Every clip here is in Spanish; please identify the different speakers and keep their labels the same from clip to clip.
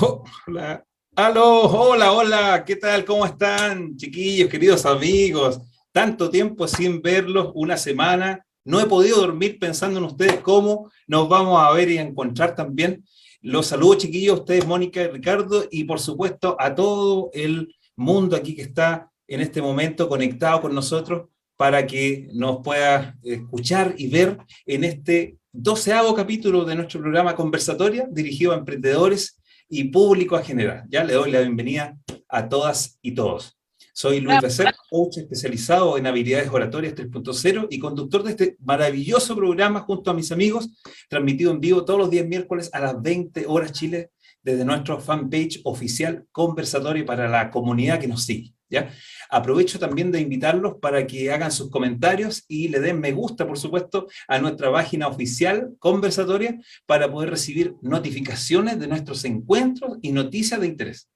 Speaker 1: Oh, hola. Aló, hola, hola, ¿qué tal? ¿Cómo están, chiquillos, queridos amigos? Tanto tiempo sin verlos, una semana. No he podido dormir pensando en ustedes cómo nos vamos a ver y a encontrar también. Los saludo, chiquillos, a ustedes, Mónica y Ricardo, y por supuesto a todo el mundo aquí que está en este momento conectado con nosotros para que nos pueda escuchar y ver en este 12º capítulo de nuestro programa Conversatoria dirigido a emprendedores y público en general. Ya le doy la bienvenida a todas y todos. Soy Luis
Speaker 2: Bravo.
Speaker 1: Becerra, coach especializado en habilidades oratorias 3.0 y conductor de este maravilloso programa junto a mis amigos, transmitido en vivo todos los días miércoles a las 20 horas Chile desde nuestro fanpage oficial Conversatorio para la comunidad que nos sigue. ¿Ya? Aprovecho también de invitarlos para que hagan sus comentarios y le den me gusta, por supuesto, a nuestra página oficial Conversatoria para poder recibir notificaciones de nuestros encuentros y noticias de interés.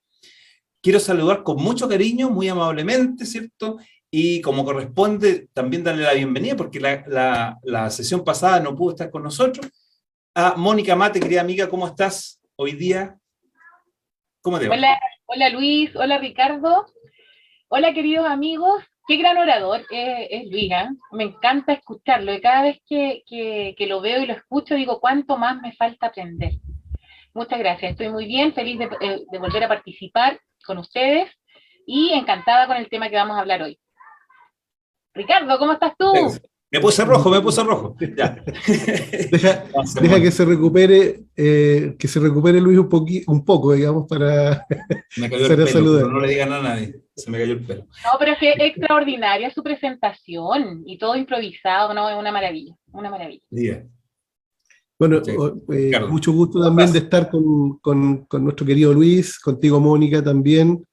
Speaker 1: Quiero saludar con mucho cariño, muy amablemente, ¿cierto? Y como corresponde, también darle la bienvenida, porque la sesión pasada no pudo estar con nosotros, a Mónica Mate, querida amiga, ¿cómo estás hoy día? ¿Cómo te va?
Speaker 2: Hola, hola Luis, hola Ricardo, hola queridos amigos. Qué gran orador es Luis, ¿eh? Me encanta escucharlo y cada vez que lo veo y lo escucho digo cuánto más me falta aprender. Muchas gracias, estoy muy bien, feliz de volver a participar con ustedes y encantada con el tema que vamos a hablar hoy. Ricardo, ¿cómo estás tú?
Speaker 1: Me puse rojo, ya.
Speaker 3: Deja que se recupere Luis un poco, digamos, para
Speaker 1: Me cayó el
Speaker 3: empezar a
Speaker 1: pelo, pero
Speaker 3: saludar.
Speaker 1: no le digan a nadie, se me cayó el pelo.
Speaker 2: No, pero es que extraordinaria su presentación y todo improvisado, no, es una maravilla, una maravilla.
Speaker 1: Bien,
Speaker 3: Bueno,
Speaker 1: muchas gracias. Ricardo,
Speaker 3: mucho gusto
Speaker 1: ¿cómo
Speaker 3: también de
Speaker 1: estás?
Speaker 3: estar con nuestro querido Luis, contigo Mónica también,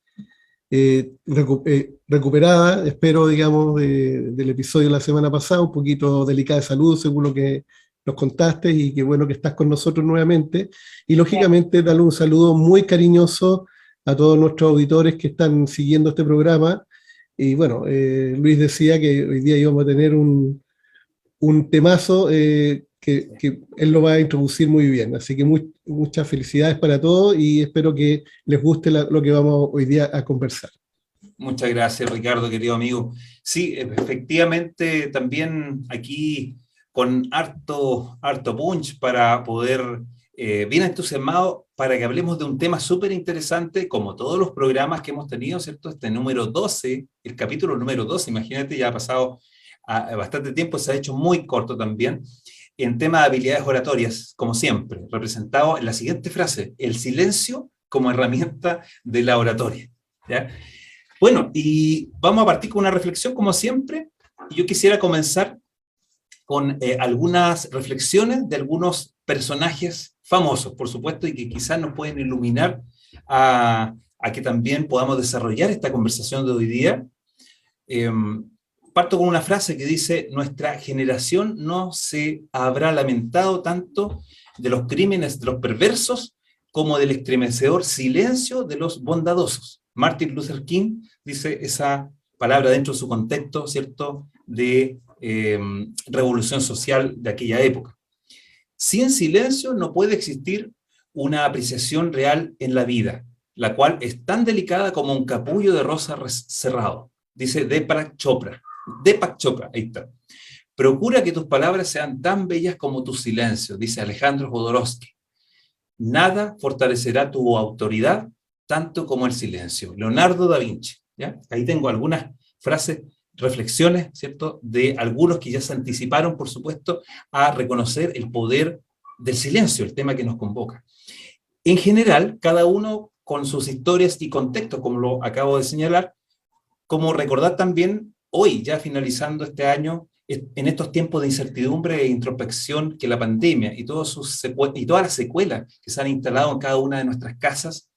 Speaker 3: recuperada, espero, digamos, del episodio de la semana pasada, un poquito delicada de salud, según lo que nos contaste, y qué bueno que estás con nosotros nuevamente. Y lógicamente, darle un saludo muy cariñoso a todos nuestros auditores que están siguiendo este programa. Y bueno, Luis decía que hoy día íbamos a tener un temazo que él lo va a introducir muy bien. Así que muchas felicidades para todos y espero que les guste lo que vamos hoy día a conversar.
Speaker 1: Muchas gracias, Ricardo, querido amigo. Sí, efectivamente, también aquí con harto punch para poder, bien entusiasmado, para que hablemos de un tema súper interesante, como todos los programas que hemos tenido, ¿cierto? Este número 12, el capítulo número 12, imagínate, ya ha pasado bastante tiempo, se ha hecho muy corto también, en tema de habilidades oratorias, como siempre, representado en la siguiente frase: el silencio como herramienta de la oratoria. ¿Ya? Bueno, y vamos a partir con una reflexión, como siempre. Yo quisiera comenzar con algunas reflexiones de algunos personajes famosos, por supuesto, y que quizás nos pueden iluminar a que también podamos desarrollar esta conversación de hoy día. Eh, Parto con una frase que dice: nuestra generación no se habrá lamentado tanto de los crímenes de los perversos como del estremecedor silencio de los bondadosos. Martin Luther King dice esa palabra dentro de su contexto, ¿cierto?, de revolución social de aquella época. Sin silencio no puede existir una apreciación real en la vida, la cual es tan delicada como un capullo de rosa cerrado, dice Deepak Chopra. Deepak Chopra, ahí está. Procura que tus palabras sean tan bellas como tu silencio, dice Alejandro Jodorowsky. Nada fortalecerá tu autoridad tanto como el silencio. Leonardo da Vinci. ¿Ya? Ahí tengo algunas frases, reflexiones, ¿cierto?, de algunos que ya se anticiparon, por supuesto, a reconocer el poder del silencio, el tema que nos convoca. En general, cada uno con sus historias y contextos, como lo acabo de señalar, como recordar también hoy, ya finalizando este año, en estos tiempos de incertidumbre e introspección que la pandemia y, y todas las secuelas que se han instalado en cada una de nuestras casas,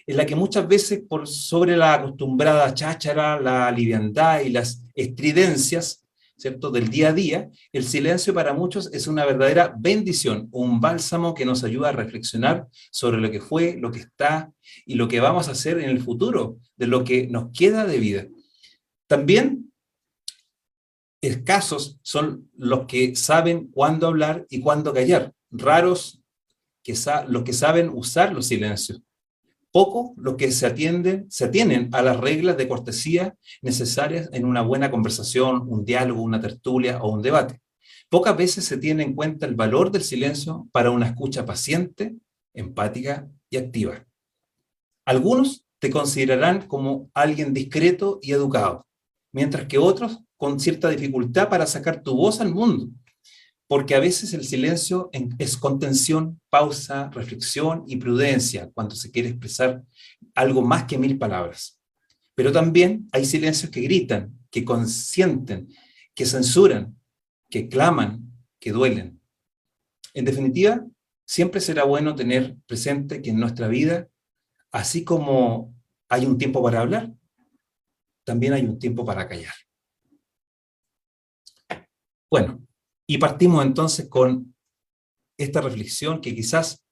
Speaker 1: en la que muchas veces por sobre la acostumbrada cháchara, la liviandad y las estridencias, ¿cierto?, del día a día, el silencio para muchos es una verdadera bendición, un bálsamo que nos ayuda a reflexionar sobre lo que fue, lo que está y lo que vamos a hacer en el futuro, de lo que nos queda de vida. También escasos son los que saben cuándo hablar y cuándo callar. Raros los que saben usar los silencios. Poco los que se atienen a las reglas de cortesía necesarias en una buena conversación, un diálogo, una tertulia o un debate. Pocas veces se tiene en cuenta el valor del silencio para una escucha paciente, empática y activa. Algunos te considerarán como alguien discreto y educado, mientras que otros con cierta dificultad para sacar tu voz al mundo, porque a veces el silencio es contención, pausa, reflexión y prudencia cuando se quiere expresar algo más que 1000 palabras. Pero también hay silencios que gritan, que consienten, que censuran, que claman, que duelen. En definitiva, siempre será bueno tener presente que en nuestra vida, así como hay un tiempo para hablar, también hay un tiempo para callar. Bueno, y partimos entonces con esta reflexión que quizás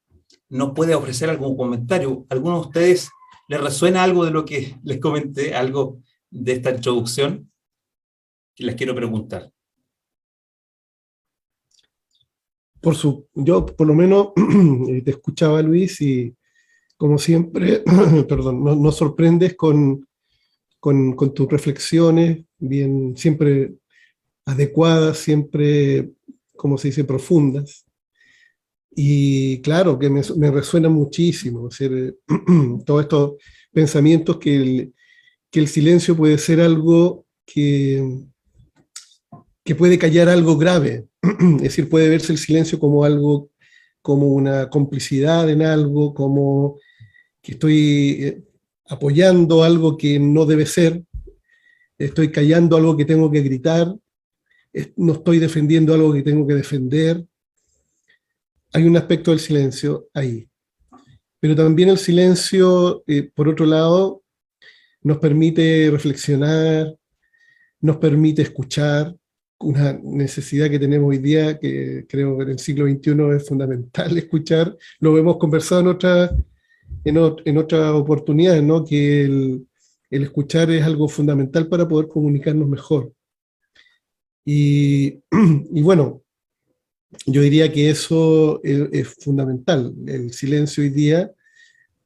Speaker 1: nos puede ofrecer algún comentario. ¿Alguno de ustedes les resuena algo de lo que les comenté, algo de esta introducción? Que les quiero preguntar.
Speaker 3: Yo por lo menos te escuchaba, Luis, y como siempre, perdón, nos sorprendes con tus reflexiones, bien, siempre adecuadas, siempre, como se dice, profundas. Y claro, que me resuena muchísimo, es decir, todos estos pensamientos que el silencio puede ser algo que puede callar algo grave. Es decir, puede verse el silencio como algo, como una complicidad en algo, como que estoy apoyando algo que no debe ser, estoy callando algo que tengo que gritar, no estoy defendiendo algo que tengo que defender. Hay un aspecto del silencio ahí. Pero también el silencio, por otro lado, nos permite reflexionar, nos permite escuchar, una necesidad que tenemos hoy día, que creo que en el siglo XXI es fundamental escuchar. Lo hemos conversado en otras oportunidades, ¿no? Que el escuchar es algo fundamental para poder comunicarnos mejor. Y bueno, yo diría que eso es fundamental, el silencio hoy día,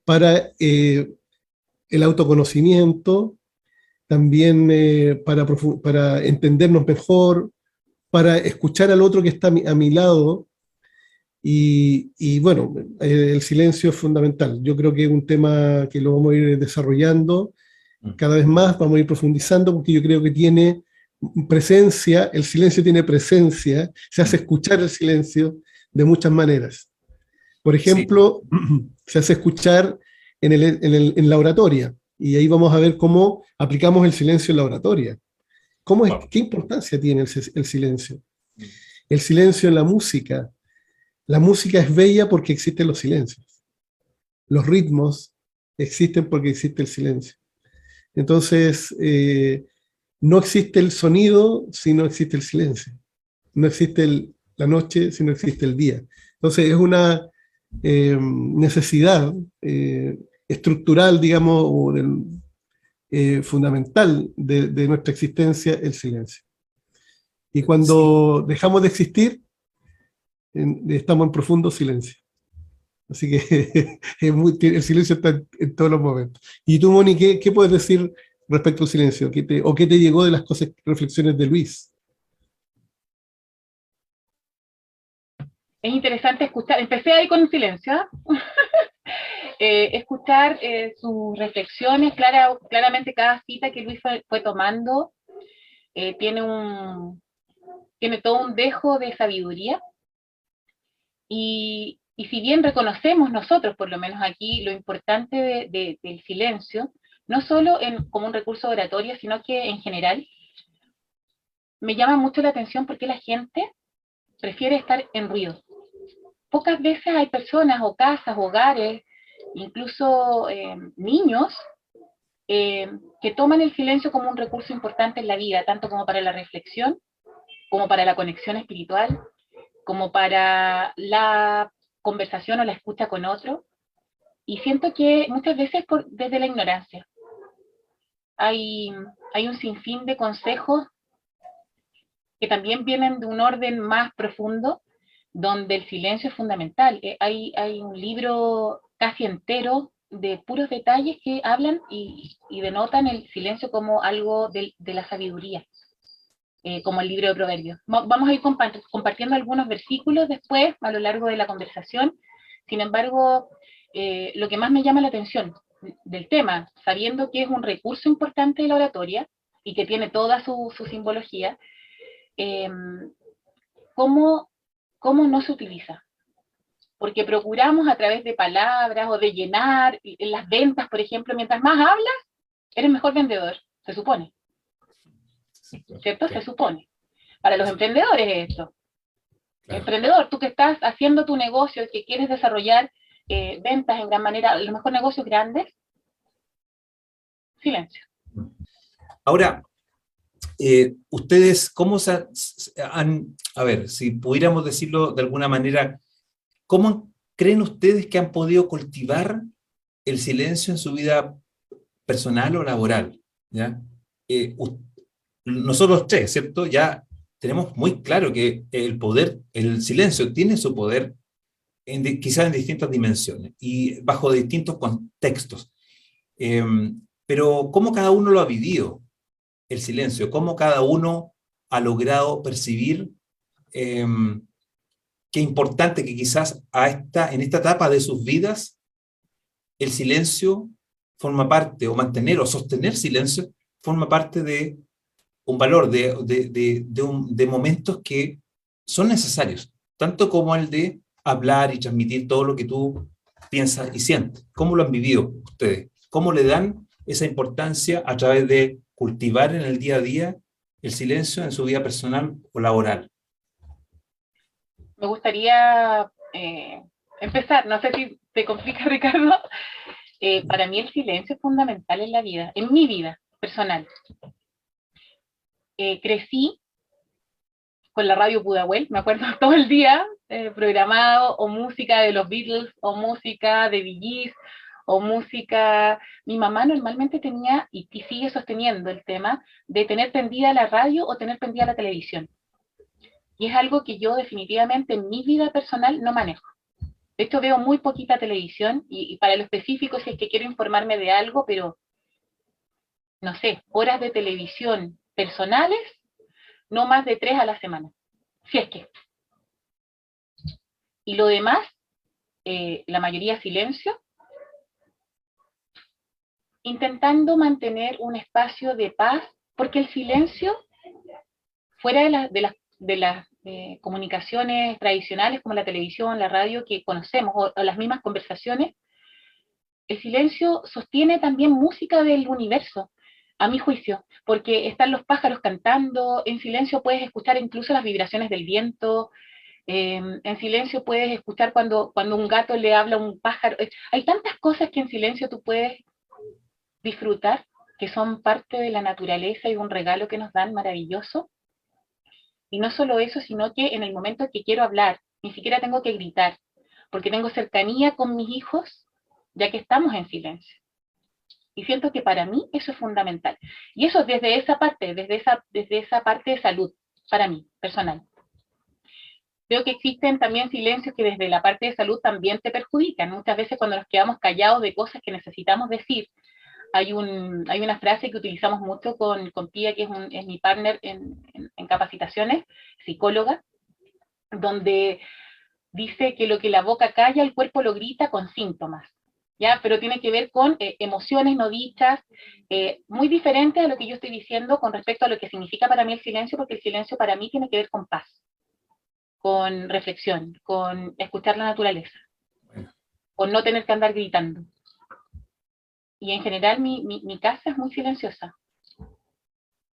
Speaker 3: para el autoconocimiento, también para entendernos mejor, para escuchar al otro que está a mi lado. Y bueno, el silencio es fundamental. Yo creo que es un tema que lo vamos a ir desarrollando cada vez más, vamos a ir profundizando, porque yo creo que tiene presencia, el silencio tiene presencia, se hace escuchar el silencio de muchas maneras. Por ejemplo, sí, se hace escuchar en la oratoria, y ahí vamos a ver cómo aplicamos el silencio en la oratoria. ¿Qué importancia tiene el silencio? El silencio en la música. La música es bella porque existen los silencios. Los ritmos existen porque existe el silencio. Entonces, no existe el sonido si no existe el silencio. No existe la noche si no existe el día. Entonces, es una necesidad estructural, digamos, o fundamental de nuestra existencia, el silencio. Y cuando dejamos de existir, estamos en profundo silencio. Así que el silencio está en todos los momentos. Y tú, Moni, ¿qué puedes decir respecto al silencio? ¿Qué te llegó de las reflexiones de Luis?
Speaker 2: Es interesante escuchar, empecé ahí con silencio, escuchar sus reflexiones, claramente cada cita que Luis fue tomando tiene todo un dejo de sabiduría, y si bien reconocemos nosotros, por lo menos aquí, lo importante del silencio, no solo como un recurso oratorio, sino que en general, me llama mucho la atención porque la gente prefiere estar en ruido. Pocas veces hay personas o casas, hogares, incluso niños, que toman el silencio como un recurso importante en la vida, tanto como para la reflexión, como para la conexión espiritual, como para la conversación o la escucha con otro. Y siento que muchas veces desde la ignorancia. Hay un sinfín de consejos que también vienen de un orden más profundo, donde el silencio es fundamental. Hay un libro casi entero de puros detalles que hablan y denotan el silencio como algo de la sabiduría, como el libro de Proverbios. Vamos a ir compartiendo algunos versículos después, a lo largo de la conversación. Sin embargo, lo que más me llama la atención del tema, sabiendo que es un recurso importante de la oratoria y que tiene toda su simbología, ¿cómo no se utiliza? Porque procuramos a través de palabras o de llenar en las ventas, por ejemplo, mientras más hablas, eres mejor vendedor, se supone. ¿Cierto? Se supone. Para los emprendedores es esto. Claro. Emprendedor, tú que estás haciendo tu negocio, que quieres desarrollar ventas en gran manera, los mejores negocios grandes, silencio.
Speaker 1: Ahora, ustedes, ¿cómo a ver, si pudiéramos decirlo de alguna manera, ¿cómo creen ustedes que han podido cultivar el silencio en su vida personal o laboral? ¿Ya? Nosotros tres, ¿cierto? Ya tenemos muy claro que el poder, el silencio tiene su poder quizás en distintas dimensiones y bajo distintos contextos. Pero ¿cómo cada uno lo ha vivido, el silencio? ¿Cómo cada uno ha logrado percibir qué importante que quizás en esta etapa de sus vidas el silencio forma parte, o mantener o sostener silencio, forma parte de un valor, de momentos que son necesarios, tanto como el de hablar y transmitir todo lo que tú piensas y sientes? ¿Cómo lo han vivido ustedes? ¿Cómo le dan esa importancia a través de cultivar en el día a día el silencio en su vida personal o laboral?
Speaker 2: Me gustaría empezar, no sé si te complica, Ricardo. Para mí el silencio es fundamental en la vida, en mi vida personal. Crecí con la radio Pudahuel, me acuerdo todo el día, programado, o música de los Beatles, o música de Bee Gees, o música... Mi mamá normalmente tenía, y sigue sosteniendo el tema, de tener prendida la radio o tener prendida la televisión. Y es algo que yo definitivamente en mi vida personal no manejo. De hecho, veo muy poquita televisión, y para lo específico, si es que quiero informarme de algo, pero, no sé, horas de televisión personales, no más de 3 a la semana, si es que. Y lo demás, la mayoría silencio, intentando mantener un espacio de paz, porque el silencio, fuera de las comunicaciones tradicionales como la televisión, la radio que conocemos, o las mismas conversaciones, el silencio sostiene también música del universo, a mi juicio, porque están los pájaros cantando, en silencio puedes escuchar incluso las vibraciones del viento, en silencio puedes escuchar cuando un gato le habla a un pájaro. Hay tantas cosas que en silencio tú puedes disfrutar, que son parte de la naturaleza y un regalo que nos dan maravilloso. Y no solo eso, sino que en el momento que quiero hablar, ni siquiera tengo que gritar, porque tengo cercanía con mis hijos, ya que estamos en silencio. Y siento que para mí eso es fundamental. Y eso desde esa parte, desde esa parte de salud, para mí, personal. Veo que existen también silencios que desde la parte de salud también te perjudican. Muchas veces cuando nos quedamos callados de cosas que necesitamos decir, hay una frase que utilizamos mucho con Pía, que es mi partner en capacitaciones, psicóloga, donde dice que lo que la boca calla, el cuerpo lo grita con síntomas, ¿ya? Pero tiene que ver con emociones no dichas, muy diferentes a lo que yo estoy diciendo con respecto a lo que significa para mí el silencio, porque el silencio para mí tiene que ver con paz, con reflexión, con escuchar la naturaleza, con no tener que andar gritando. Y en general mi casa es muy silenciosa.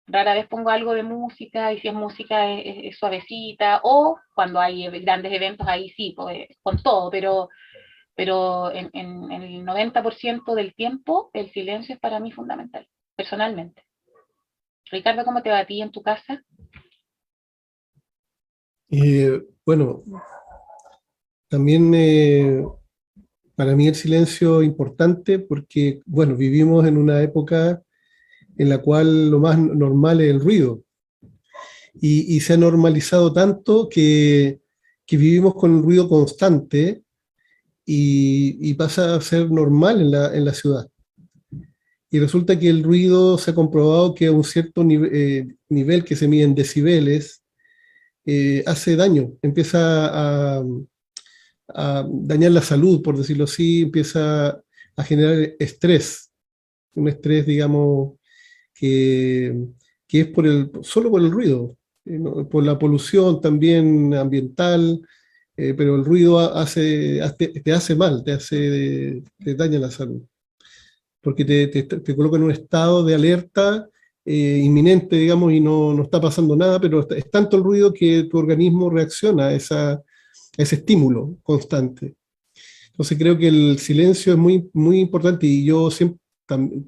Speaker 2: Rara vez pongo algo de música, y si es música es suavecita, o cuando hay grandes eventos ahí sí, pues, con todo, pero en el 90% del tiempo el silencio es para mí fundamental, personalmente. Ricardo, ¿cómo te va a ti en tu casa?
Speaker 3: Bueno, también para mí el silencio es importante porque, bueno, vivimos en una época en la cual lo más normal es el ruido. Y se ha normalizado tanto que vivimos con el ruido constante y pasa a ser normal en la ciudad. Y resulta que el ruido se ha comprobado que a un cierto nivel que se mide en decibeles hace daño, empieza a dañar la salud, por decirlo así, empieza a generar estrés, un estrés, digamos, que, que es solo por el ruido, por la polución también ambiental, pero el ruido te hace mal, te daña la salud, porque te coloca en un estado de alerta inminente, digamos, y no está pasando nada, pero es tanto el ruido que tu organismo reacciona a ese estímulo constante. Entonces creo que el silencio es muy, muy importante y yo siempre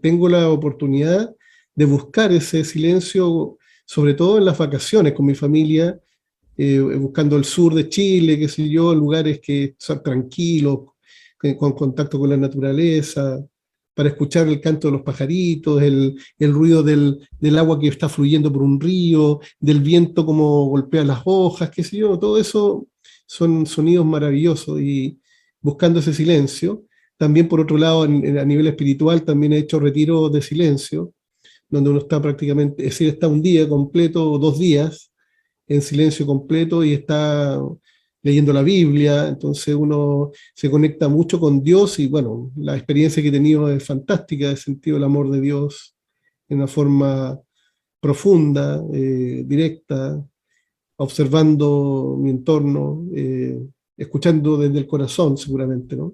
Speaker 3: tengo la oportunidad de buscar ese silencio, sobre todo en las vacaciones con mi familia, buscando el sur de Chile, qué sé yo, lugares que son tranquilos, con contacto con la naturaleza, para escuchar el canto de los pajaritos, el ruido del agua que está fluyendo por un río, del viento como golpea las hojas, qué sé yo, todo eso son sonidos maravillosos y buscando ese silencio. También por otro lado, a nivel espiritual, también he hecho retiros de silencio, donde uno está prácticamente, es decir, está un día completo o 2 días en silencio completo y está leyendo la Biblia, entonces uno se conecta mucho con Dios y bueno, la experiencia que he tenido es fantástica, he sentido el amor de Dios en una forma profunda, directa, observando mi entorno, escuchando desde el corazón seguramente, ¿no?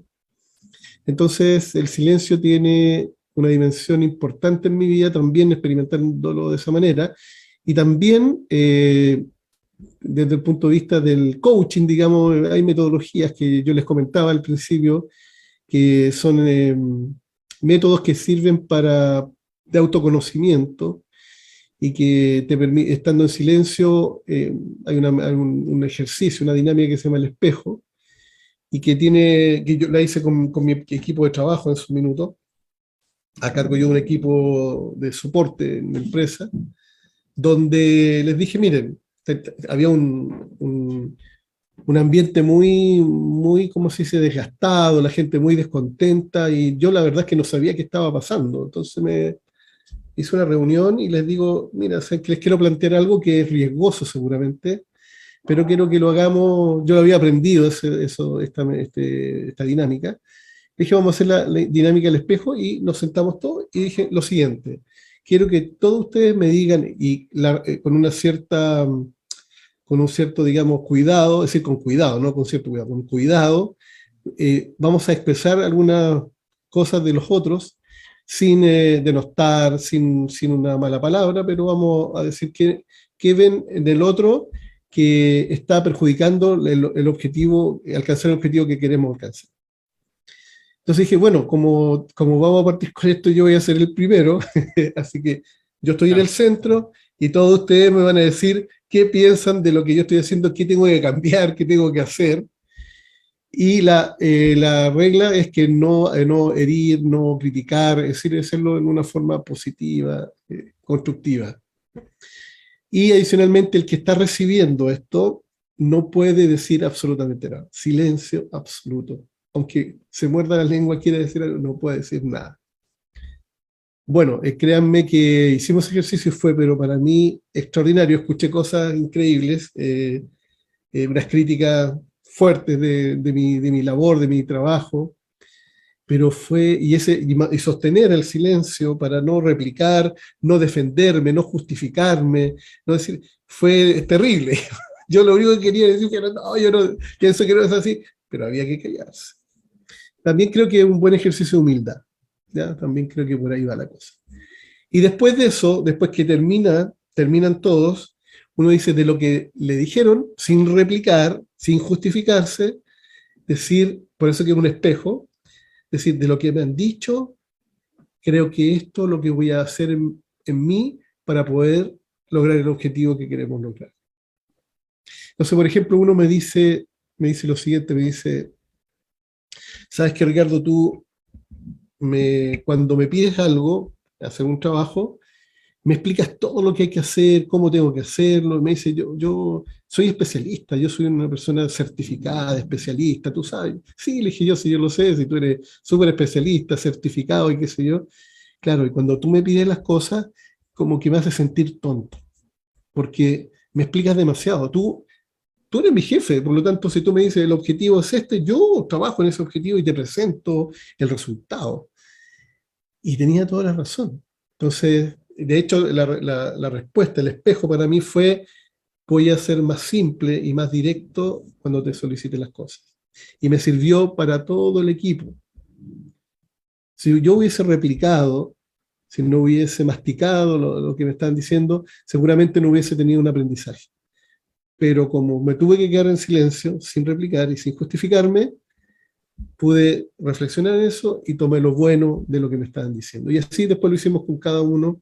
Speaker 3: Entonces el silencio tiene una dimensión importante en mi vida, también experimentándolo de esa manera, y también desde el punto de vista del coaching, digamos, hay metodologías que yo les comentaba al principio, que son métodos que sirven de autoconocimiento y que te permite, estando en silencio, hay un ejercicio, una dinámica que se llama el espejo, y que yo la hice con mi equipo de trabajo en su minuto, a cargo yo de un equipo de soporte en la empresa, donde les dije, miren, había un ambiente muy, muy, ¿cómo se dice?, desgastado, la gente muy descontenta, y yo la verdad es que no sabía qué estaba pasando. Entonces me hice una reunión y les digo, mira, sé que les quiero plantear algo que es riesgoso seguramente, pero quiero que lo hagamos, yo lo había aprendido esta dinámica. Dije, vamos a hacer la dinámica del espejo y nos sentamos todos y dije lo siguiente, quiero que todos ustedes me digan, y con un cierto, digamos, cuidado, es decir, con cuidado, no con cierto cuidado, con cuidado, vamos a expresar algunas cosas de los otros sin denostar, sin una mala palabra, pero vamos a decir que ven en el otro que está perjudicando el objetivo, alcanzar el objetivo que queremos alcanzar. Entonces dije, bueno, como vamos a partir con esto, yo voy a ser el primero, así que yo estoy en el centro y todos ustedes me van a decir qué piensan de lo que yo estoy haciendo, qué tengo que cambiar, qué tengo que hacer. Y la regla es que no herir, no criticar, es decir, hacerlo en una forma positiva, constructiva. Y adicionalmente, el que está recibiendo esto no puede decir absolutamente nada. Silencio absoluto. Aunque se muerda la lengua, quiere decir algo, no puede decir nada. Bueno, créanme que hicimos ejercicio y fue, pero para mí, extraordinario. Escuché cosas increíbles, unas críticas fuertes de mi labor, de mi trabajo, pero y sostener el silencio para no replicar, no defenderme, no justificarme, no decir, fue terrible. Yo lo único que quería decir que no, yo no pienso que no es así, pero había que callarse. También creo que es un buen ejercicio de humildad, ¿ya? También creo que por ahí va la cosa. Y después de eso, después que terminan todos, uno dice de lo que le dijeron, sin replicar, sin justificarse, decir, por eso que es un espejo, decir, de lo que me han dicho, creo que esto es lo que voy a hacer en mí para poder lograr el objetivo que queremos lograr. Entonces, por ejemplo, uno me dice lo siguiente, me dice, sabes que Ricardo, tú cuando me pides algo, hacer un trabajo, me explicas todo lo que hay que hacer, cómo tengo que hacerlo. Me dice, yo soy especialista, yo soy una persona certificada, especialista, tú sabes. Sí, le dije yo, sí, yo lo sé, si tú eres súper especialista, certificado y qué sé yo. Claro, y cuando tú me pides las cosas, como que me hace sentir tonto, porque me explicas demasiado. Tú eres mi jefe, por lo tanto, si tú me dices el objetivo es este, yo trabajo en ese objetivo y te presento el resultado. Y tenía toda la razón. Entonces, de hecho, la respuesta, el espejo para mí fue, voy a ser más simple y más directo cuando te solicite las cosas. Y me sirvió para todo el equipo. Si yo hubiese replicado, si no hubiese masticado lo que me estaban diciendo, seguramente no hubiese tenido un aprendizaje. Pero como me tuve que quedar en silencio, sin replicar y sin justificarme, pude reflexionar en eso y tomé lo bueno de lo que me estaban diciendo. Y así después lo hicimos con cada uno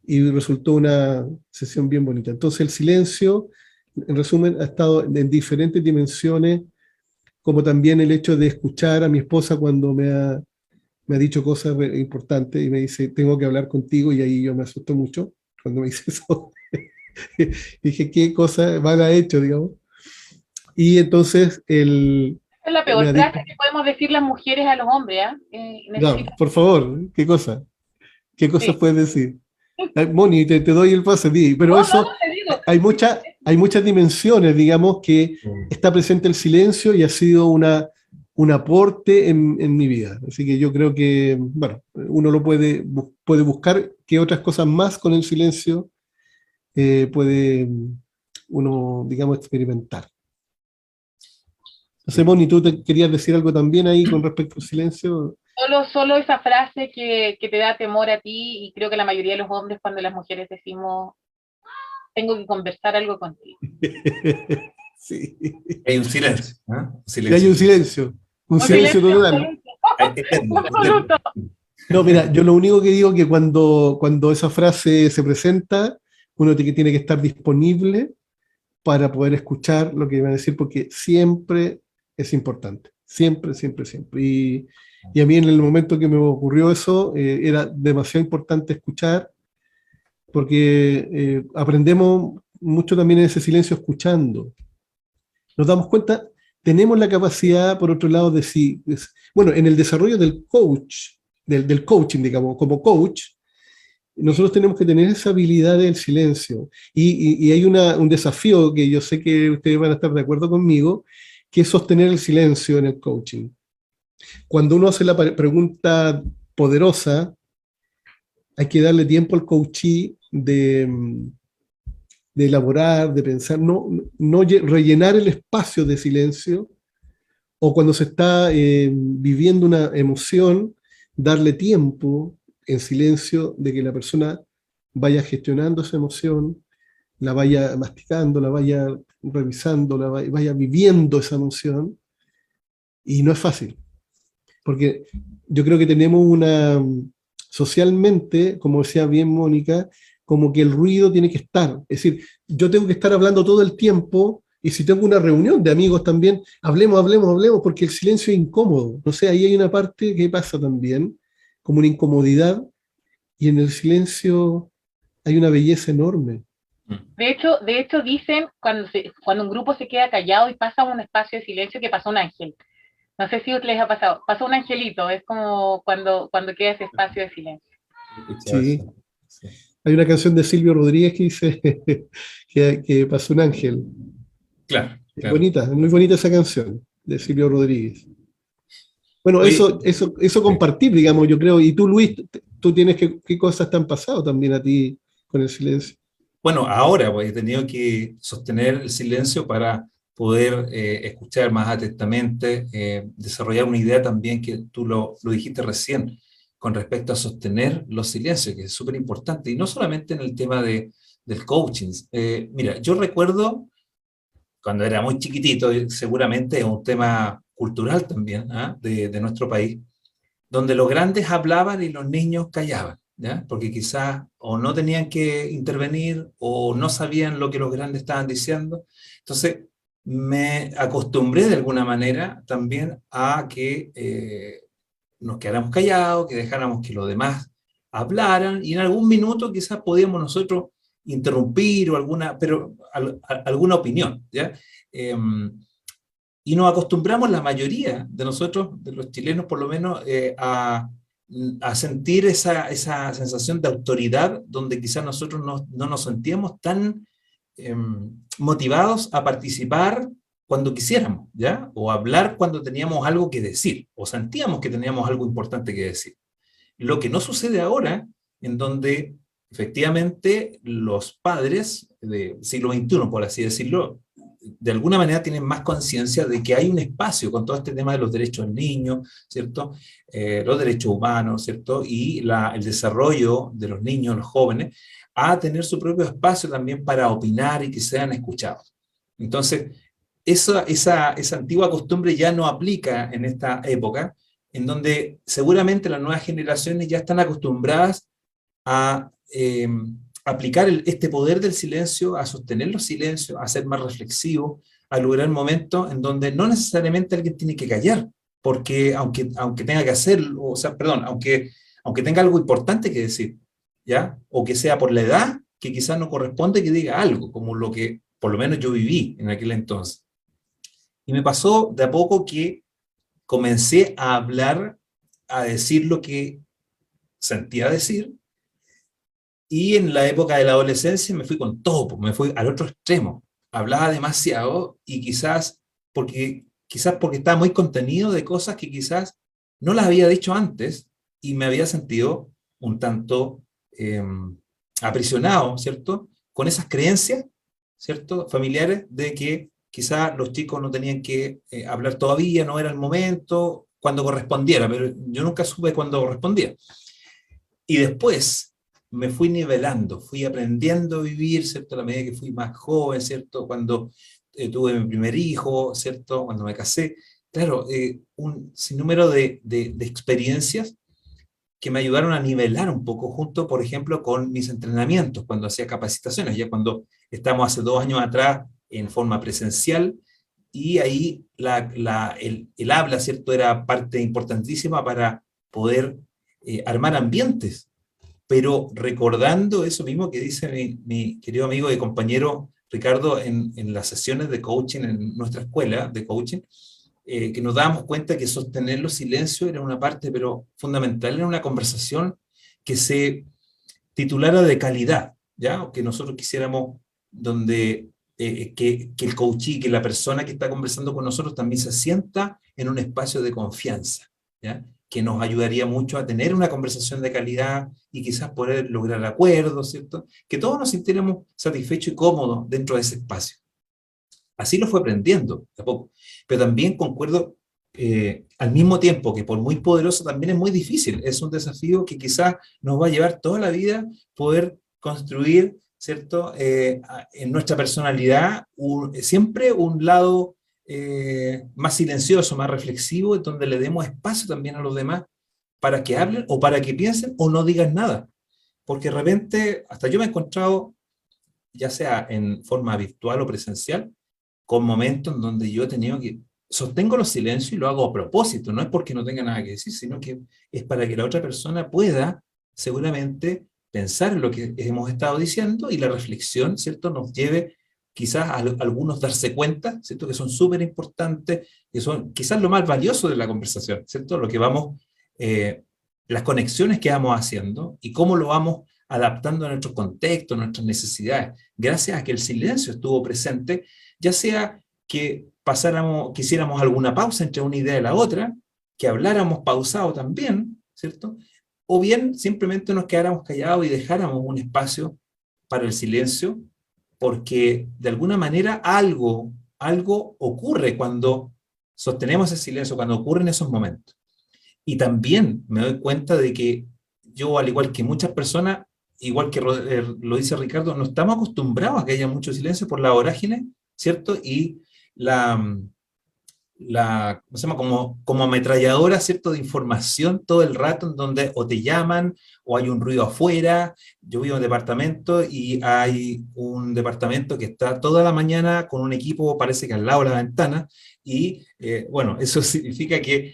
Speaker 3: y resultó una sesión bien bonita. Entonces el silencio, en resumen, ha estado en diferentes dimensiones, como también el hecho de escuchar a mi esposa cuando me ha dicho cosas importantes y me dice, tengo que hablar contigo, y ahí yo me asusto mucho cuando me dice eso. Dije, ¿qué cosa mal ha hecho, digamos? Y entonces
Speaker 2: Es la
Speaker 3: me
Speaker 2: peor
Speaker 3: ha dicho,
Speaker 2: frase que podemos decir las mujeres a los hombres, ¿ah?
Speaker 3: no,
Speaker 2: Necesito,
Speaker 3: por favor, ¿qué cosa? ¿Qué cosas
Speaker 2: sí.
Speaker 3: puedes decir? Moni, te doy el pase, pero
Speaker 2: No, no,
Speaker 3: eso,
Speaker 2: no, te digo.
Speaker 3: hay muchas dimensiones, digamos, que está presente el silencio y ha sido un aporte en mi vida. Así que yo creo que, bueno, uno lo puede buscar qué otras cosas más con el silencio puede uno, digamos, experimentar. No sé, Moni, ¿tú te querías decir algo también ahí con respecto al silencio?
Speaker 2: Solo esa frase que te da temor a ti, y creo que la mayoría de los hombres, cuando las mujeres decimos, tengo que conversar algo contigo.
Speaker 3: Sí.
Speaker 1: Hay un silencio, ¿ah? Un
Speaker 3: Y hay
Speaker 1: silencio.
Speaker 3: un
Speaker 2: Un
Speaker 3: silencio
Speaker 2: silencio
Speaker 3: total.
Speaker 2: absoluto.
Speaker 1: Eterno, eterno.
Speaker 2: Absoluto.
Speaker 3: No, mira, yo lo único que digo es que cuando esa frase se presenta, uno tiene que estar disponible para poder escuchar lo que van a decir, porque siempre es importante. Siempre, siempre, siempre. Y a mí en el momento que me ocurrió eso, era demasiado importante escuchar, porque aprendemos mucho también en ese silencio escuchando. Nos damos cuenta, tenemos la capacidad, por otro lado, de si, bueno, en el desarrollo del coach, del coaching, digamos, como coach, nosotros tenemos que tener esa habilidad del silencio. Y hay un desafío que yo sé que ustedes van a estar de acuerdo conmigo, que es sostener el silencio en el coaching. Cuando uno hace la pregunta poderosa, hay que darle tiempo al coachee de elaborar, de pensar, no rellenar el espacio de silencio, o cuando se está viviendo una emoción, darle tiempo en silencio de que la persona vaya gestionando esa emoción, la vaya masticando, la vaya revisando, vaya viviendo esa emoción, y no es fácil, porque yo creo que tenemos socialmente, como decía bien Mónica, como que el ruido tiene que estar. Es decir, yo tengo que estar hablando todo el tiempo, y si tengo una reunión de amigos también, hablemos, porque el silencio es incómodo. No sé, ahí hay una parte que pasa también, como una incomodidad, y en el silencio hay una belleza enorme.
Speaker 2: De hecho dicen cuando un grupo se queda callado y pasa un espacio de silencio, que pasa un ángel. No sé si les ha pasado. Pasa un angelito, es como cuando queda ese espacio de silencio.
Speaker 3: Sí. Hay una canción de Silvio Rodríguez que dice que pasó un ángel.
Speaker 1: Claro,
Speaker 3: Es
Speaker 1: claro.
Speaker 3: bonita, es muy bonita esa canción de Silvio Rodríguez. Bueno,
Speaker 1: Oye,
Speaker 3: eso compartir, digamos, yo creo. Y tú, Luis, tú tienes qué cosas te han pasado también a ti con el silencio.
Speaker 1: bueno, ahora pues, he tenido que sostener el silencio para poder escuchar más atentamente, desarrollar una idea también que tú lo dijiste recién, con respecto a sostener los silencios, que es súper importante, y no solamente en el tema del coaching. Mira, yo recuerdo cuando era muy chiquitito, y seguramente es un tema cultural también, ¿ah? De nuestro país, donde los grandes hablaban y los niños callaban, ¿ya? Porque quizás o no tenían que intervenir o no sabían lo que los grandes estaban diciendo. Entonces, me acostumbré de alguna manera también a que nos quedáramos callados, que dejáramos que los demás hablaran y en algún minuto quizás podíamos nosotros interrumpir o alguna opinión, ¿ya? Y nos acostumbramos la mayoría de nosotros, de los chilenos por lo menos, a sentir esa sensación de autoridad donde quizás nosotros no nos sentíamos tan motivados a participar cuando quisiéramos, ¿ya? O hablar cuando teníamos algo que decir, o sentíamos que teníamos algo importante que decir. Lo que no sucede ahora, en donde efectivamente los padres del siglo XXI, por así decirlo, de alguna manera tienen más conciencia de que hay un espacio con todo este tema de los derechos del niño, ¿cierto? Los derechos humanos, ¿cierto? Y el desarrollo de los niños, los jóvenes, a tener su propio espacio también para opinar y que sean escuchados. Entonces, esa antigua costumbre ya no aplica en esta época, en donde seguramente las nuevas generaciones ya están acostumbradas a aplicar este poder del silencio, a sostener los silencios, a ser más reflexivos, a lograr momentos en donde no necesariamente alguien tiene que callar, porque aunque tenga que hacerlo, o sea, perdón, aunque tenga algo importante que decir, ¿ya? O que sea por la edad, que quizás no corresponde que diga algo, como lo que por lo menos yo viví en aquel entonces. Y me pasó de a poco que comencé a hablar, a decir lo que sentía decir, y en la época de la adolescencia me fui con todo, me fui al otro extremo. Hablaba demasiado y quizás porque estaba muy contenido de cosas que quizás no las había dicho antes y me había sentido un tanto aprisionado, ¿cierto? Con esas creencias, ¿cierto? Familiares de que quizás los chicos no tenían que hablar todavía, no era el momento, cuando correspondiera, pero yo nunca supe cuándo correspondía. Y después me fui nivelando, fui aprendiendo a vivir, ¿cierto? A la medida que fui más joven, ¿cierto? Cuando tuve mi primer hijo, ¿cierto? Cuando me casé. Claro, un sinnúmero de experiencias que me ayudaron a nivelar un poco, junto, por ejemplo, con mis entrenamientos, cuando hacía capacitaciones, ya cuando estamos hace 2 años atrás en forma presencial, y ahí el habla, ¿cierto? Era parte importantísima para poder armar ambientes, pero recordando eso mismo que dice mi querido amigo y compañero Ricardo en las sesiones de coaching en nuestra escuela de coaching, que nos dábamos cuenta que sostener los silencios era una parte, pero fundamental en una conversación que se titulara de calidad, ¿ya? O que nosotros quisiéramos donde que el coachee, que la persona que está conversando con nosotros también se sienta en un espacio de confianza, ¿ya? Que nos ayudaría mucho a tener una conversación de calidad y quizás poder lograr acuerdos, ¿cierto? Que todos nos sintiéramos satisfechos y cómodos dentro de ese espacio. Así lo fue aprendiendo de a poco. Pero también concuerdo al mismo tiempo que por muy poderoso también es muy difícil. Es un desafío que quizás nos va a llevar toda la vida poder construir, ¿cierto? En nuestra personalidad siempre un lado más silencioso, más reflexivo, en donde le demos espacio también a los demás para que hablen o para que piensen o no digan nada. Porque de repente, hasta yo me he encontrado, ya sea en forma virtual o presencial, con momentos en donde yo he tenido que sostengo los silencios y lo hago a propósito, no es porque no tenga nada que decir, sino que es para que la otra persona pueda seguramente pensar en lo que hemos estado diciendo y la reflexión, ¿cierto?, nos lleve quizás a algunos darse cuenta, ¿cierto?, que son súper importantes, que son quizás lo más valioso de la conversación, ¿cierto?, lo que vamos, las conexiones que vamos haciendo y cómo lo vamos adaptando a nuestro contexto, a nuestras necesidades, gracias a que el silencio estuvo presente, ya sea que hiciéramos alguna pausa entre una idea y la otra, que habláramos pausado también, ¿cierto? O bien simplemente nos quedáramos callados y dejáramos un espacio para el silencio, porque de alguna manera algo ocurre cuando sostenemos el silencio, cuando ocurren esos momentos. Y también me doy cuenta de que yo, al igual que muchas personas, igual que lo dice Ricardo, no estamos acostumbrados a que haya mucho silencio por la vorágine, ¿cierto? Y ¿cómo se llama? Como ametralladora, ¿cierto?, de información todo el rato, en donde o te llaman, o hay un ruido afuera. Yo vivo en un departamento y hay un departamento que está toda la mañana con un equipo, parece que al lado de la ventana, y bueno, eso significa que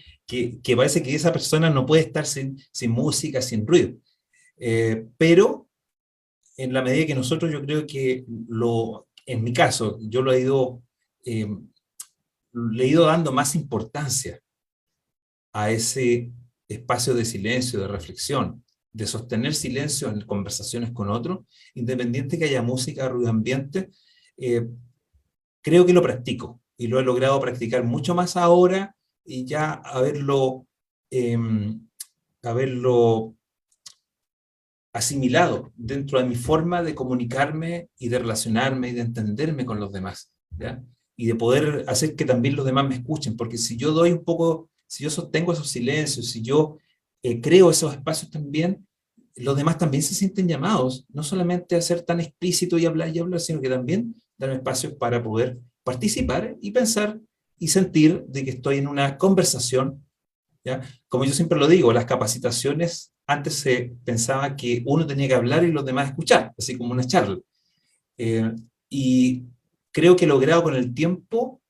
Speaker 1: parece que esa persona no puede estar sin música, sin ruido. Pero en la medida que nosotros, yo creo que en mi caso, yo le he ido dando más importancia a ese espacio de silencio, de reflexión, de sostener silencio en conversaciones con otros, independiente que haya música, ruido ambiente, eh, creo que lo practico y lo he logrado practicar mucho más ahora y ya haberlo asimilado dentro de mi forma de comunicarme y de relacionarme y de entenderme con los demás, ¿ya? Y de poder hacer que también los demás me escuchen, porque si yo doy un poco, si yo sostengo esos silencios, si yo creo esos espacios también, los demás también se sienten llamados, no solamente a ser tan explícito y hablar, sino que también darme espacios para poder participar y pensar y sentir de que estoy en una conversación, ¿ya? Como yo siempre lo digo, las capacitaciones, antes se pensaba que uno tenía que hablar y los demás escuchar, así como una charla. Eh, y creo que he logrado con el tiempo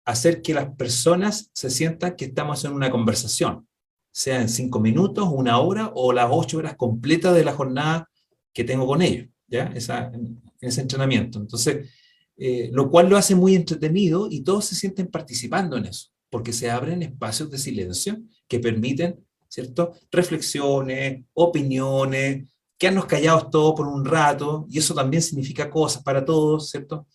Speaker 1: hacer que las personas se sientan que estamos en una conversación, sea en 5 minutos, 1 hora o las 8 horas completas de la jornada que tengo con ellos, ¿ya? En ese entrenamiento. Entonces, lo cual lo hace muy entretenido y todos se sienten participando en eso, porque se abren espacios de silencio que permiten, ¿cierto?, reflexiones, opiniones, quedarnos callados todos por un rato, y eso también significa cosas para todos, ¿cierto?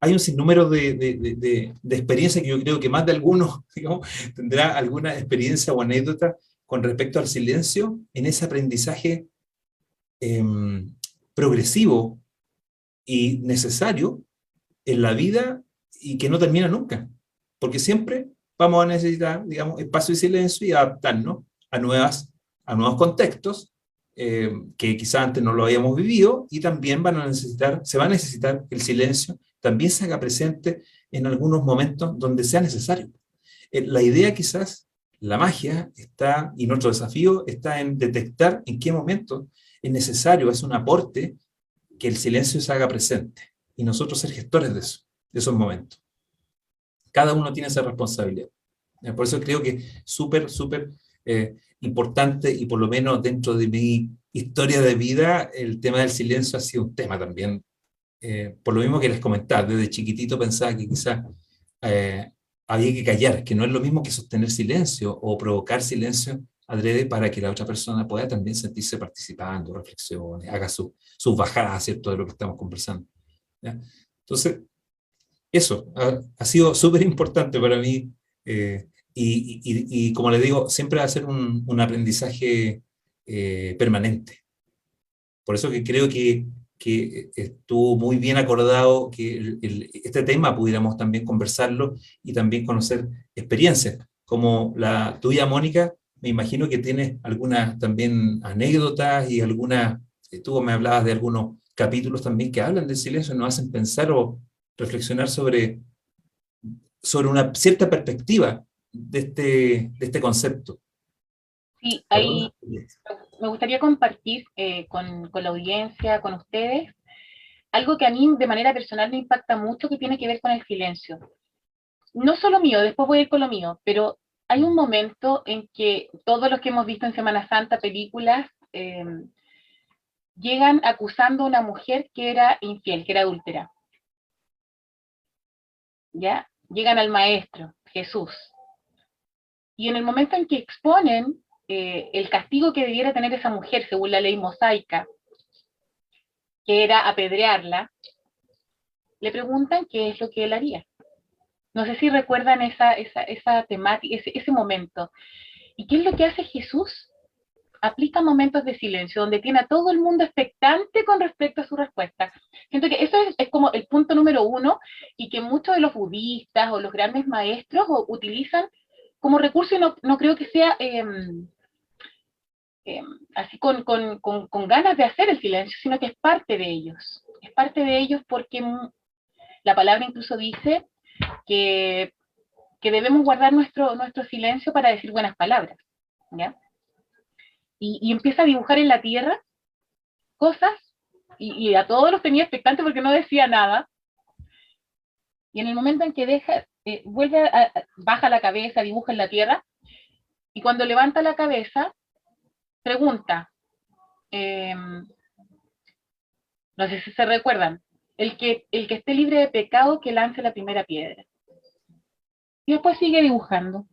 Speaker 1: Hay un sinnúmero de experiencias que yo creo que más de algunos, digamos, tendrá alguna experiencia o anécdota con respecto al silencio en ese aprendizaje eh, progresivo y necesario en la vida y que no termina nunca, porque siempre vamos a necesitar, digamos, espacio de silencio y adaptarnos a nuevos contextos que quizás antes no lo habíamos vivido y también se va a necesitar que el silencio también se haga presente en algunos momentos donde sea necesario. La idea quizás, la magia está, y nuestro desafío está en detectar en qué momento es necesario, es un aporte que el silencio se haga presente y nosotros ser gestores de eso, de esos momentos. Cada uno tiene esa responsabilidad. Por eso creo que es súper, súper importante y por lo menos dentro de mi historia de vida, el tema del silencio ha sido un tema también. Por lo mismo que les comentaba, desde chiquitito pensaba que quizás eh, había que callar, que no es lo mismo que sostener silencio o provocar silencio adrede para que la otra persona pueda también sentirse participando, reflexiones, haga sus bajadas, ¿cierto?, de lo que estamos conversando, ¿ya? Entonces, eso ha sido súper importante para mí y como les digo, siempre va a ser un aprendizaje permanente. Por eso que creo que estuvo muy bien acordado que este tema pudiéramos también conversarlo y también conocer experiencias, como la tuya, Mónica. Me imagino que tienes algunas también anécdotas y algunas, tú me hablabas de algunos capítulos también que hablan del silencio, nos hacen pensar o reflexionar sobre una cierta perspectiva de este concepto.
Speaker 2: Sí,
Speaker 1: ¿Alguna?
Speaker 2: ahí me gustaría compartir con la audiencia, con ustedes, algo que a mí de manera personal me impacta mucho que tiene que ver con el silencio. No solo mío, después voy a ir con lo mío, pero hay un momento en que todos los que hemos visto en Semana Santa películas llegan acusando a una mujer que era infiel, que era adúltera. ¿Ya? Llegan al maestro, Jesús. Y en el momento en que exponen el castigo que debiera tener esa mujer según la ley mosaica, que era apedrearla, le preguntan qué es lo que él haría. No sé si recuerdan esa temática, ese momento. ¿Y qué es lo que hace Jesús? Aplica momentos de silencio, donde tiene a todo el mundo expectante con respecto a su respuesta. Siento que eso es como el punto número uno y que muchos de los budistas o los grandes maestros utilizan como recurso y no creo que sea así con ganas de hacer el silencio, sino que es parte de ellos. Es parte de ellos porque la palabra incluso dice que debemos guardar nuestro silencio para decir buenas palabras, ¿ya? Y empieza a dibujar en la tierra cosas, y a todos los tenía expectantes porque no decía nada, y en el momento en que baja la cabeza, dibuja en la tierra, y cuando levanta la cabeza, pregunta, no sé si se recuerdan, el que esté libre de pecado que lance la primera piedra. Y después sigue dibujando.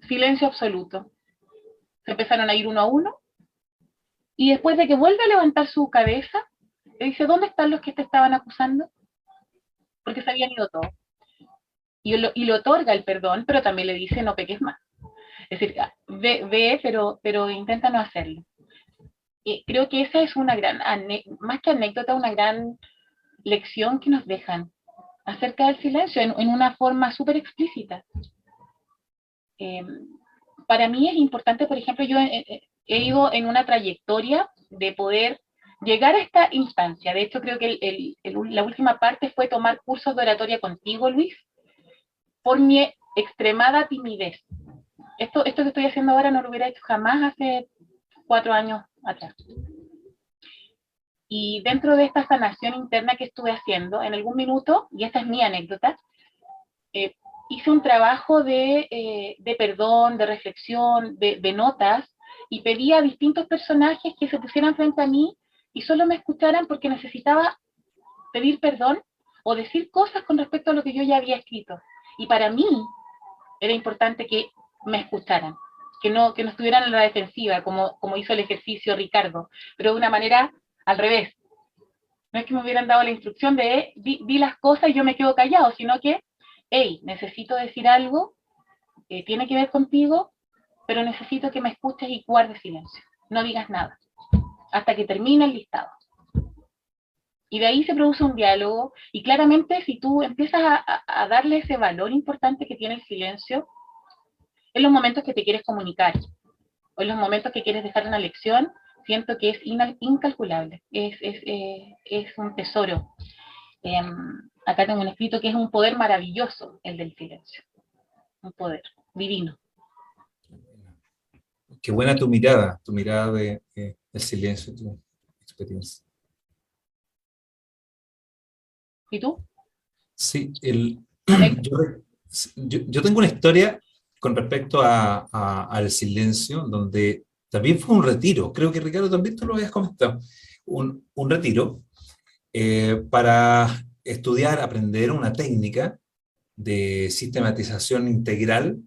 Speaker 2: Silencio absoluto. Se empezaron a ir uno a uno, y después de que vuelve a levantar su cabeza, le dice, ¿dónde están los que te estaban acusando? Porque se habían ido todos. Y le otorga el perdón, pero también le dice, no peques más. Es decir, ve pero intenta no hacerlo. Y creo que esa es una gran, más que anécdota, una gran lección que nos dejan acerca del silencio en una forma súper explícita. Para mí es importante, por ejemplo, yo he ido en una trayectoria de poder llegar a esta instancia. De hecho, creo que la última parte fue tomar cursos de oratoria contigo, Luis, por mi extremada timidez. Esto que estoy haciendo ahora no lo hubiera hecho jamás hace 4 años atrás. Y dentro de esta sanación interna que estuve haciendo, en algún minuto, y esta es mi anécdota, hice un trabajo de perdón, de reflexión, de notas, y pedí a distintos personajes que se pusieran frente a mí y solo me escucharan porque necesitaba pedir perdón o decir cosas con respecto a lo que yo ya había escrito. Y para mí era importante que me escucharan, que no estuvieran en la defensiva, como hizo el ejercicio Ricardo, pero de una manera al revés. No es que me hubieran dado la instrucción de di las cosas y yo me quedo callado, sino que, hey, necesito decir algo, tiene que ver contigo, pero necesito que me escuches y guardes silencio. No digas nada, hasta que termine el listado. Y de ahí se produce un diálogo, y claramente si tú empiezas a darle ese valor importante que tiene el silencio, en los momentos que te quieres comunicar, o en los momentos que quieres dejar una lección, siento que es incalculable, es un tesoro. Acá tengo un escrito que es un poder maravilloso, el del silencio, un poder divino.
Speaker 1: Qué buena tu mirada del silencio, tu experiencia.
Speaker 2: ¿Y tú?
Speaker 1: Sí, yo tengo una historia con respecto al silencio, donde también fue un retiro. Creo que Ricardo también tú lo habías comentado. Un retiro para estudiar, aprender una técnica de sistematización integral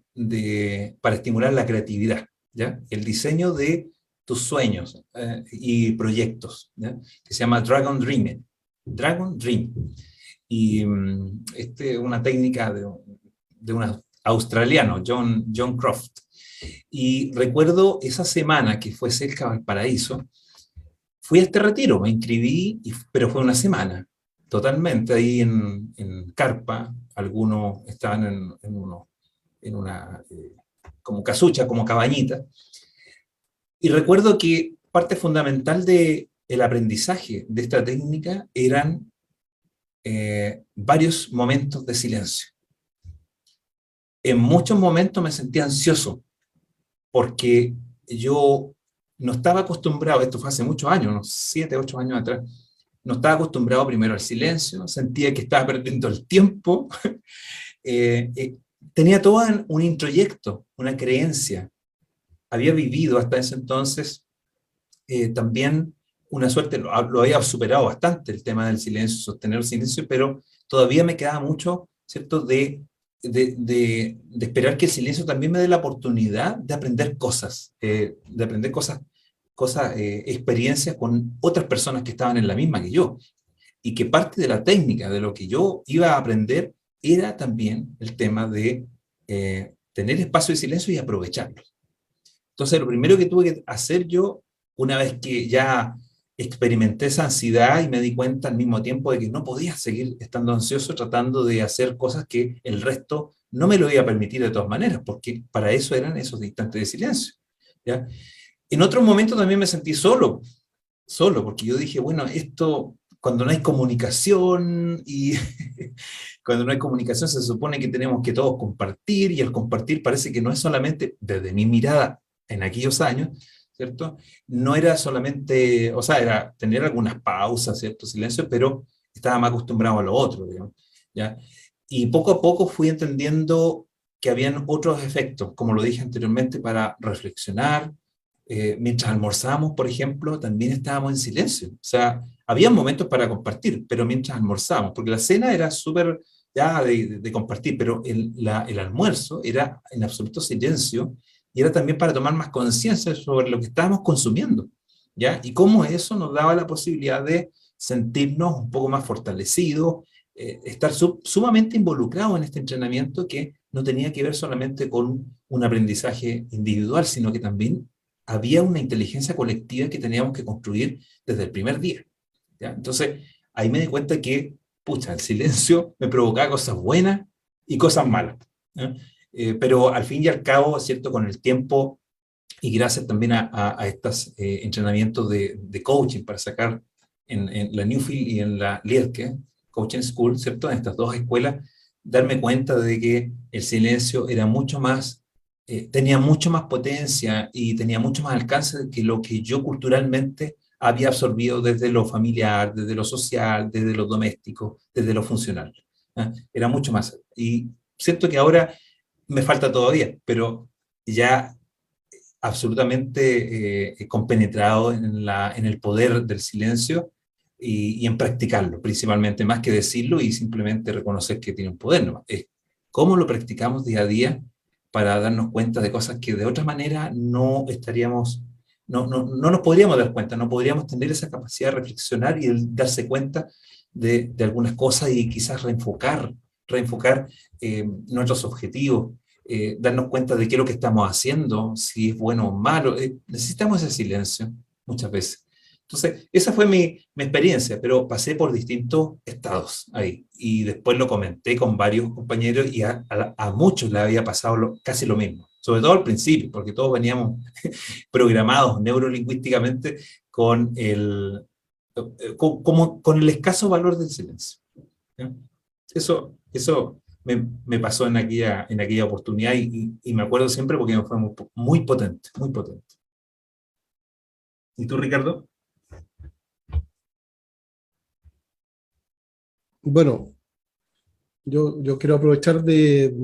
Speaker 1: para estimular la creatividad, ¿ya? El diseño de tus sueños y proyectos, ¿ya? Que se llama Dragon Dream. Dragon Dream. Y una técnica de un australiano, John Croft. Y recuerdo esa semana que fue cerca de Valparaíso, fui a este retiro, me inscribí, pero fue una semana, totalmente ahí en carpa, algunos estaban en una como casucha, como cabañita, y recuerdo que parte fundamental del aprendizaje de esta técnica eran varios momentos de silencio. En muchos momentos me sentía ansioso, porque yo no estaba acostumbrado, esto fue hace muchos años, unos 7, 8 años atrás, no estaba acostumbrado primero al silencio, sentía que estaba perdiendo el tiempo, tenía todo un introyecto, una creencia, había vivido hasta ese entonces también una suerte, lo había superado bastante el tema del silencio, sostener el silencio, pero todavía me quedaba mucho, ¿cierto?, de esperar que el silencio también me dé la oportunidad de aprender cosas, experiencias con otras personas que estaban en la misma que yo, y que parte de la técnica, de lo que yo iba a aprender, era también el tema de tener espacio de silencio y aprovecharlo. Entonces, lo primero que tuve que hacer yo, una vez que ya experimenté esa ansiedad y me di cuenta al mismo tiempo de que no podía seguir estando ansioso tratando de hacer cosas que el resto no me lo iba a permitir de todas maneras, porque para eso eran esos instantes de silencio, ¿ya? En otro momento también me sentí solo, porque yo dije, bueno, esto, cuando no hay comunicación, y cuando no hay comunicación se supone que tenemos que todos compartir, y el compartir parece que no es solamente, desde mi mirada en aquellos años, ¿cierto? No era solamente, o sea, era tener algunas pausas, ¿cierto? Silencio, pero estaba más acostumbrado a lo otro, digamos, ¿ya? Y poco a poco fui entendiendo que habían otros efectos, como lo dije anteriormente, para reflexionar, Mientras almorzábamos, por ejemplo, también estábamos en silencio. O sea, había momentos para compartir, pero mientras almorzábamos, porque la cena era súper ya de compartir, pero el almuerzo era en absoluto silencio y era también para tomar más conciencia sobre lo que estábamos consumiendo, ¿ya? Y cómo eso nos daba la posibilidad de sentirnos un poco más fortalecidos, estar sumamente involucrados en este entrenamiento que no tenía que ver solamente con un aprendizaje individual, sino que también había una inteligencia colectiva que teníamos que construir desde el primer día, ¿ya? Entonces, ahí me di cuenta que, pucha, el silencio me provocaba cosas buenas y cosas malas, ¿ya? Pero al fin y al cabo, ¿cierto? Con el tiempo y gracias también a estos entrenamientos de coaching para sacar en la Newfield y en la Liedtke Coaching School, ¿cierto? En estas dos escuelas, darme cuenta de que el silencio era mucho más, tenía mucho más potencia y tenía mucho más alcance que lo que yo culturalmente había absorbido desde lo familiar, desde lo social, desde lo doméstico, desde lo funcional, ¿eh? Era mucho más. Y siento que ahora me falta todavía, pero ya absolutamente compenetrado en el poder del silencio y en practicarlo, principalmente, más que decirlo y simplemente reconocer que tiene un poder, ¿no? Es cómo lo practicamos día a día para darnos cuenta de cosas que de otra manera no estaríamos, no nos podríamos dar cuenta, no podríamos tener esa capacidad de reflexionar y de darse cuenta de algunas cosas y quizás reenfocar nuestros objetivos, darnos cuenta de qué es lo que estamos haciendo, si es bueno o malo. Necesitamos ese silencio muchas veces. Entonces, esa fue mi experiencia, pero pasé por distintos estados ahí. Y después lo comenté con varios compañeros y a muchos le había pasado casi lo mismo. Sobre todo al principio, porque todos veníamos programados neurolingüísticamente con el escaso valor del silencio, ¿ya? Eso me pasó en aquella oportunidad y me acuerdo siempre porque fue muy potente, muy potente. ¿Y tú, Ricardo?
Speaker 3: Bueno, yo quiero aprovechar de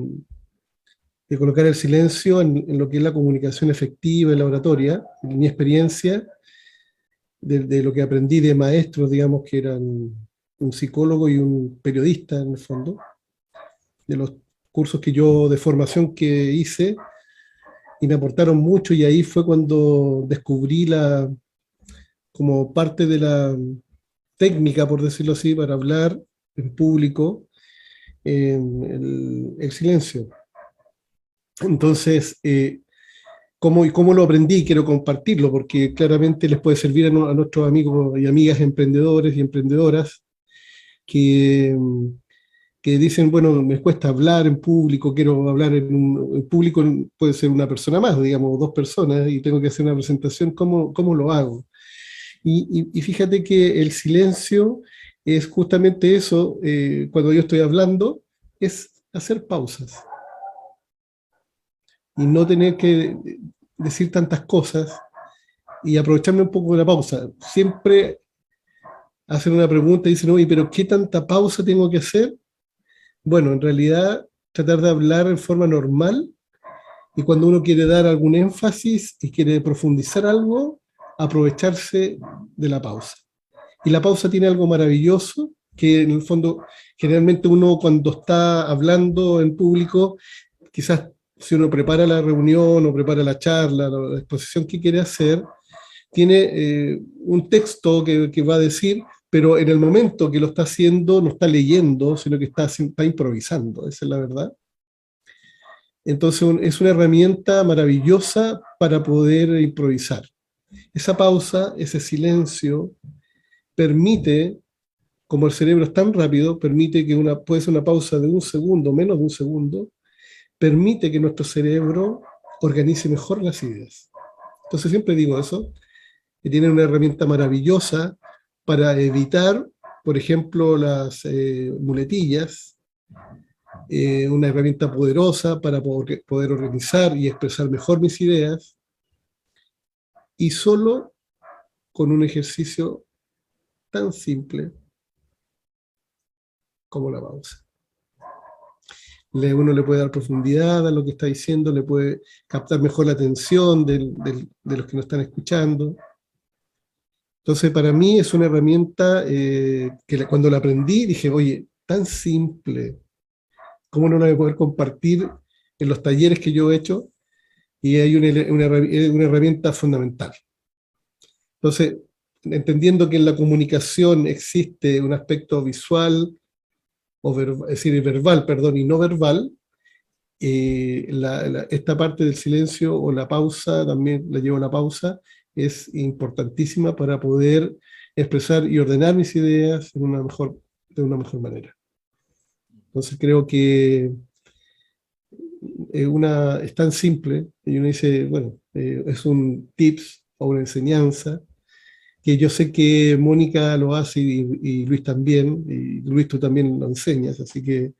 Speaker 3: colocar el silencio en lo que es la comunicación efectiva y la oratoria, en mi experiencia, de lo que aprendí de maestros, digamos, que eran un psicólogo y un periodista, en el fondo, de los cursos que yo de formación que hice, y me aportaron mucho, y ahí fue cuando descubrí como parte de la técnica, por decirlo así, para hablar en público, el silencio. Entonces, ¿cómo lo aprendí? Quiero compartirlo, porque claramente les puede servir a nuestros amigos y amigas emprendedores y emprendedoras que, que dicen, bueno, me cuesta hablar en público, quiero hablar en público, puede ser una persona más, digamos, dos personas, y tengo que hacer una presentación, ¿cómo lo hago? Y fíjate que el silencio es justamente eso, cuando yo estoy hablando, es hacer pausas y no tener que decir tantas cosas y aprovecharme un poco de la pausa. Siempre hacen una pregunta y dicen, oye, pero ¿qué tanta pausa tengo que hacer? Bueno, en realidad tratar de hablar en forma normal, y cuando uno quiere dar algún énfasis y quiere profundizar algo, aprovecharse de la pausa. Y la pausa tiene algo maravilloso, que en el fondo generalmente uno cuando está hablando en público, quizás si uno prepara la reunión o prepara la charla, la exposición que quiere hacer, tiene un texto que va a decir, pero en el momento que lo está haciendo no está leyendo, sino que está improvisando, esa es la verdad. Entonces es una herramienta maravillosa para poder improvisar. Esa pausa, ese silencio, permite, como el cerebro es tan rápido, permite que puede ser una pausa de un segundo, menos de un segundo, permite que nuestro cerebro organice mejor las ideas. Entonces siempre digo eso, que tiene una herramienta maravillosa para evitar, por ejemplo, las muletillas, una herramienta poderosa para poder organizar y expresar mejor mis ideas, y solo con un ejercicio tan simple como la pausa. uno le puede dar profundidad a lo que está diciendo, le puede captar mejor la atención de los que nos están escuchando. Entonces, para mí es una herramienta cuando la aprendí dije, oye, tan simple, ¿cómo no la voy a poder compartir en los talleres que yo he hecho? Y hay una herramienta fundamental. Entonces, entendiendo que en la comunicación existe un aspecto visual, es decir, verbal, perdón, y no verbal, esta parte del silencio o la pausa, también la llevo a la pausa, es importantísima para poder expresar y ordenar mis ideas de una mejor manera. Entonces creo que es tan simple, y uno dice, bueno, es un tips o una enseñanza, que yo sé que Mónica lo hace y Luis también, y Luis tú también lo enseñas, así que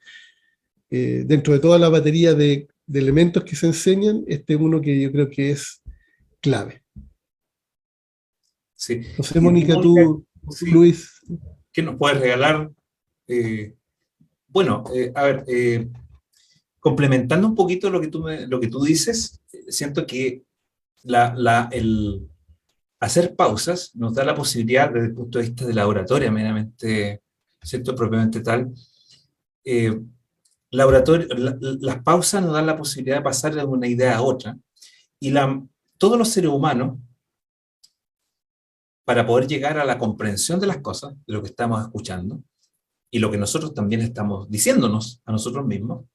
Speaker 3: dentro de toda la batería de elementos que se enseñan, este es uno que yo creo que es clave.
Speaker 1: Sí.
Speaker 3: No sé, Mónica, tú,
Speaker 1: Sí,
Speaker 3: Luis.
Speaker 1: ¿qué nos puedes regalar? Bueno, a ver, complementando un poquito lo que tú dices, siento que el hacer pausas nos da la posibilidad, desde el punto de vista de la oratoria, meramente, ¿cierto? Propiamente tal, las pausas nos dan la posibilidad de pasar de una idea a otra, y todos los seres humanos, para poder llegar a la comprensión de las cosas, de lo que estamos escuchando, y lo que nosotros también estamos diciéndonos a nosotros mismos,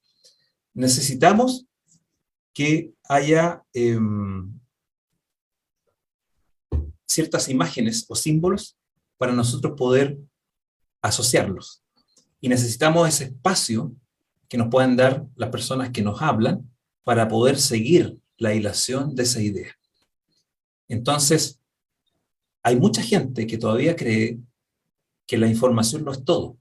Speaker 1: necesitamos que haya ciertas imágenes o símbolos para nosotros poder asociarlos. Y necesitamos ese espacio que nos pueden dar las personas que nos hablan para poder seguir la hilación de esa idea. Entonces, hay mucha gente que todavía cree que la información no es todo,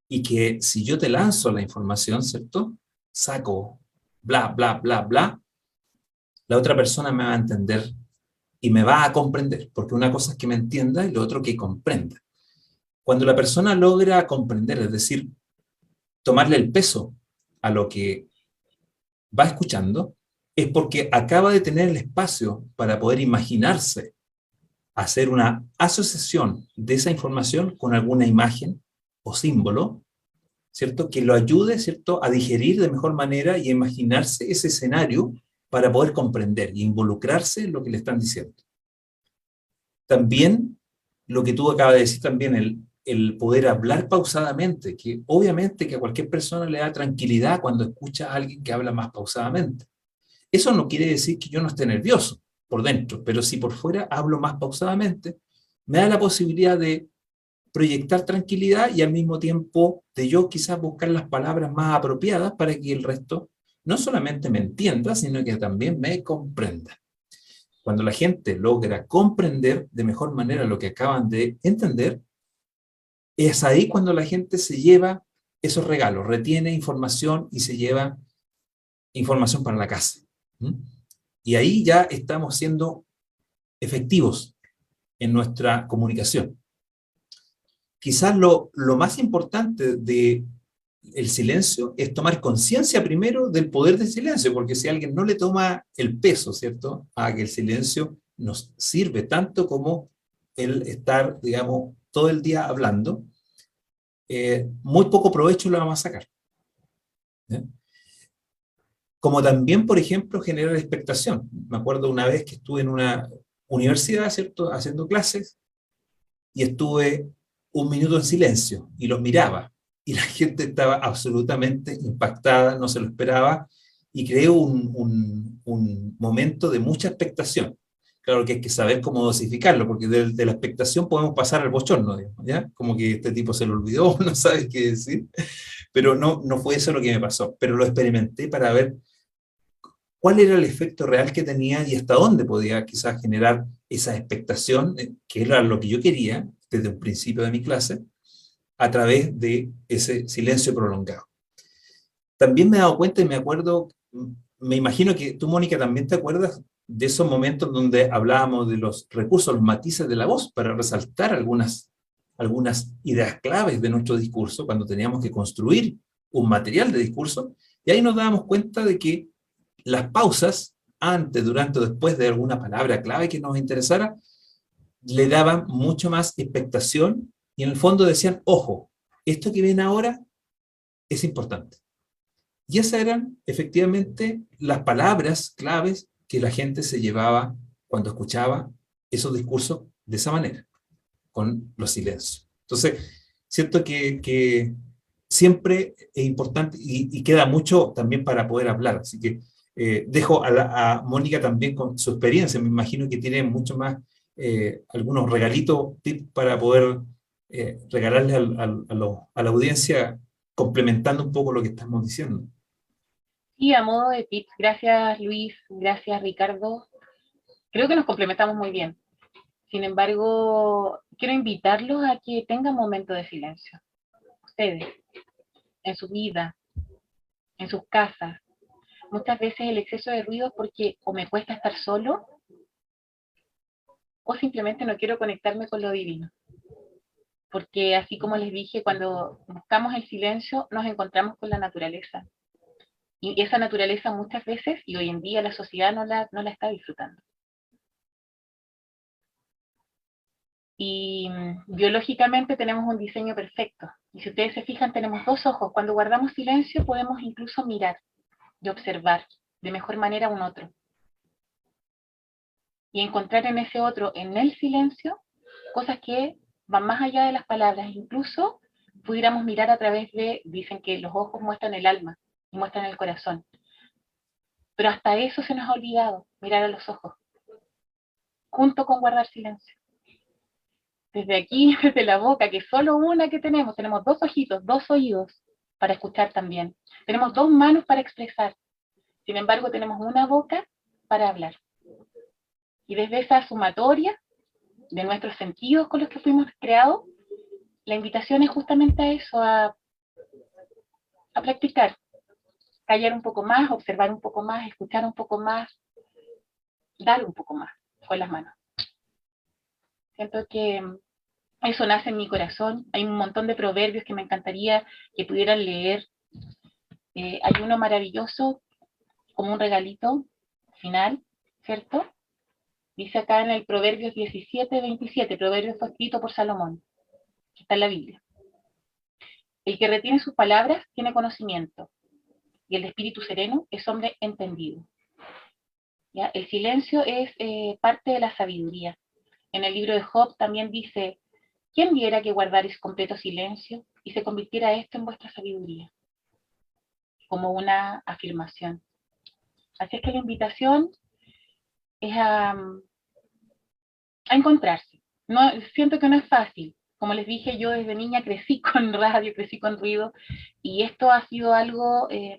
Speaker 1: y que si yo te lanzo la información, ¿cierto? Saco bla, bla, bla, bla, la otra persona me va a entender y me va a comprender, porque una cosa es que me entienda y lo otro que comprenda. Cuando la persona logra comprender, es decir, tomarle el peso a lo que va escuchando, es porque acaba de tener el espacio para poder imaginarse, hacer una asociación de esa información con alguna imagen o símbolo, ¿cierto? Que lo ayude, ¿cierto?, a digerir de mejor manera y a imaginarse ese escenario para poder comprender y involucrarse en lo que le están diciendo. También, lo que tú acabas de decir también, el poder hablar pausadamente, que obviamente que a cualquier persona le da tranquilidad cuando escucha a alguien que habla más pausadamente. Eso no quiere decir que yo no esté nervioso por dentro, pero si por fuera hablo más pausadamente, me da la posibilidad de proyectar tranquilidad y al mismo tiempo de yo quizás buscar las palabras más apropiadas para que el resto no solamente me entienda, sino que también me comprenda. Cuando la gente logra comprender de mejor manera lo que acaban de entender, es ahí cuando la gente se lleva esos regalos, retiene información y se lleva información para la casa. Y ahí ya estamos siendo efectivos en nuestra comunicación. Quizás lo más importante del silencio es tomar conciencia primero del poder del silencio, porque si alguien no le toma el peso, ¿cierto?, a que el silencio nos sirve tanto como el estar, digamos, todo el día hablando, muy poco provecho lo vamos a sacar. ¿Sí? Como también, por ejemplo, generar expectación. Me acuerdo una vez que estuve en una universidad, ¿cierto?, haciendo clases, y estuve un minuto en silencio, y los miraba, y la gente estaba absolutamente impactada, no se lo esperaba, y creó un momento de mucha expectación. Claro que hay que saber cómo dosificarlo, porque de la expectación podemos pasar al bochorno, digamos, ¿ya? Como que este tipo se lo olvidó, no sabe qué decir, pero no fue eso lo que me pasó, pero lo experimenté para ver cuál era el efecto real que tenía y hasta dónde podía quizás generar esa expectación, que era lo que yo quería desde un principio de mi clase, a través de ese silencio prolongado. También me he dado cuenta y me acuerdo, me imagino que tú, Mónica, también te acuerdas de esos momentos donde hablábamos de los recursos, los matices de la voz, para resaltar algunas ideas claves de nuestro discurso, cuando teníamos que construir un material de discurso, y ahí nos dábamos cuenta de que las pausas, antes, durante o después de alguna palabra clave que nos interesara, le daban mucho más expectación y en el fondo decían, ojo, esto que viene ahora es importante. Y esas eran efectivamente las palabras claves que la gente se llevaba cuando escuchaba esos discursos de esa manera, con los silencios. Entonces, siento que siempre es importante y queda mucho también para poder hablar. Así que dejo a Mónica también con su experiencia. Me imagino que tiene mucho más, algunos regalitos, tips para poder regalarle a la audiencia, complementando un poco lo que estamos diciendo.
Speaker 2: Y a modo de tips, gracias Luis, gracias Ricardo. Creo que nos complementamos muy bien. Sin embargo, quiero invitarlos a que tengan momentos de silencio. Ustedes, en su vida, en sus casas. Muchas veces el exceso de ruido es porque o me cuesta estar solo o simplemente no quiero conectarme con lo divino. Porque así como les dije, cuando buscamos el silencio nos encontramos con la naturaleza. Y esa naturaleza muchas veces, y hoy en día la sociedad no la está disfrutando. Y biológicamente tenemos un diseño perfecto. Y si ustedes se fijan, tenemos dos ojos. Cuando guardamos silencio podemos incluso mirar y observar de mejor manera a un otro. Y encontrar en ese otro, en el silencio, cosas que van más allá de las palabras. Incluso pudiéramos mirar a través de, dicen que los ojos muestran el alma y muestran el corazón. Pero hasta eso se nos ha olvidado, mirar a los ojos, junto con guardar silencio. Desde aquí, desde la boca, que es solo una que tenemos dos ojitos, dos oídos para escuchar también. Tenemos dos manos para expresar. Sin embargo, tenemos una boca para hablar. Y desde esa sumatoria de nuestros sentidos con los que fuimos creados, la invitación es justamente a eso, a practicar. Callar un poco más, observar un poco más, escuchar un poco más, dar un poco más con las manos. Siento que eso nace en mi corazón. Hay un montón de proverbios que me encantaría que pudieran leer. Hay uno maravilloso, como un regalito final, ¿cierto? Dice acá en el Proverbios 17:27, Proverbios fue escrito por Salomón, que está en la Biblia. El que retiene sus palabras tiene conocimiento, y el de espíritu sereno es hombre entendido. ¿Ya? El silencio es parte de la sabiduría. En el libro de Job también dice, ¿quién viera que guardaréis completo silencio y se convirtiera esto en vuestra sabiduría? Como una afirmación. Así es que la invitación es a encontrarse. No, siento que no es fácil. Como les dije, yo desde niña crecí con radio, crecí con ruido, y esto ha sido algo que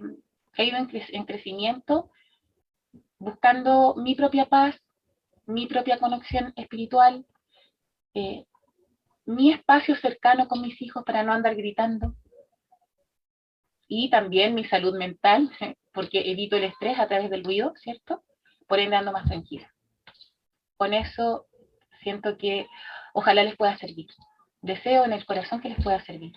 Speaker 2: ha ido en crecimiento, buscando mi propia paz, mi propia conexión espiritual, mi espacio cercano con mis hijos para no andar gritando, y también mi salud mental, porque evito el estrés a través del ruido, ¿cierto? Por ende ando más tranquila. Con eso siento que ojalá les pueda servir. Deseo en el corazón que les pueda servir.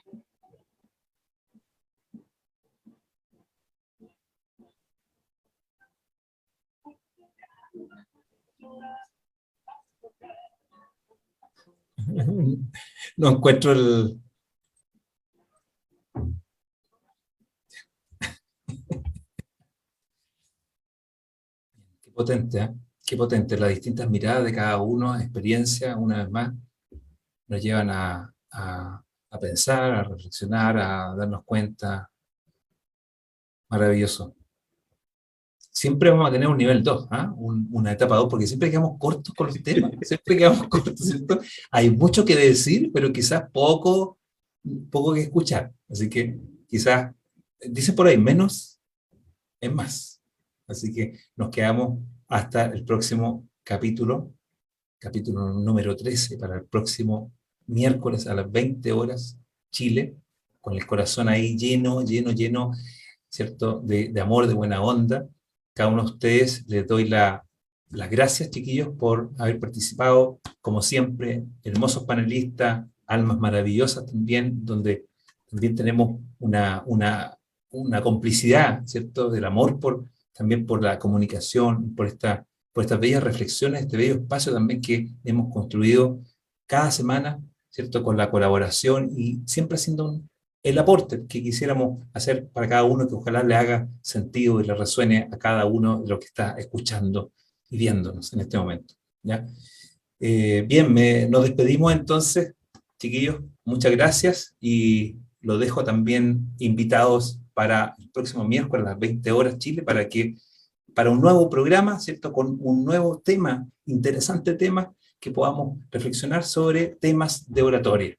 Speaker 1: No encuentro el... Qué potente, ¿eh? Qué potente. Las distintas miradas de cada uno, experiencias, una vez más, nos llevan a pensar, a reflexionar, a darnos cuenta. Maravilloso. Siempre vamos a tener un nivel 2, ¿eh? Una etapa 2, porque siempre quedamos cortos con los temas, siempre quedamos cortos, ¿cierto? Hay mucho que decir, pero quizás poco que escuchar. Así que quizás, dicen por ahí, menos es más. Así que nos quedamos hasta el próximo capítulo número 13, para el próximo miércoles a las 20 horas, Chile, con el corazón ahí lleno, ¿cierto? De amor, de buena onda. Cada uno de ustedes les doy las gracias, chiquillos, por haber participado, como siempre, hermosos panelistas, almas maravillosas también, donde también tenemos una una complicidad, ¿cierto? Del amor también por la comunicación, por estas bellas reflexiones, este bello espacio también que hemos construido cada semana, ¿cierto? Con la colaboración y siempre haciendo el aporte que quisiéramos hacer para cada uno, que ojalá le haga sentido y le resuene a cada uno de los que está escuchando y viéndonos en este momento, ¿ya? Bien, nos despedimos entonces, chiquillos, muchas gracias y los dejo también invitados para el próximo miércoles a las 20 horas Chile, para un nuevo programa, ¿cierto? Con un nuevo tema, interesante tema, que podamos reflexionar sobre temas de oratoria.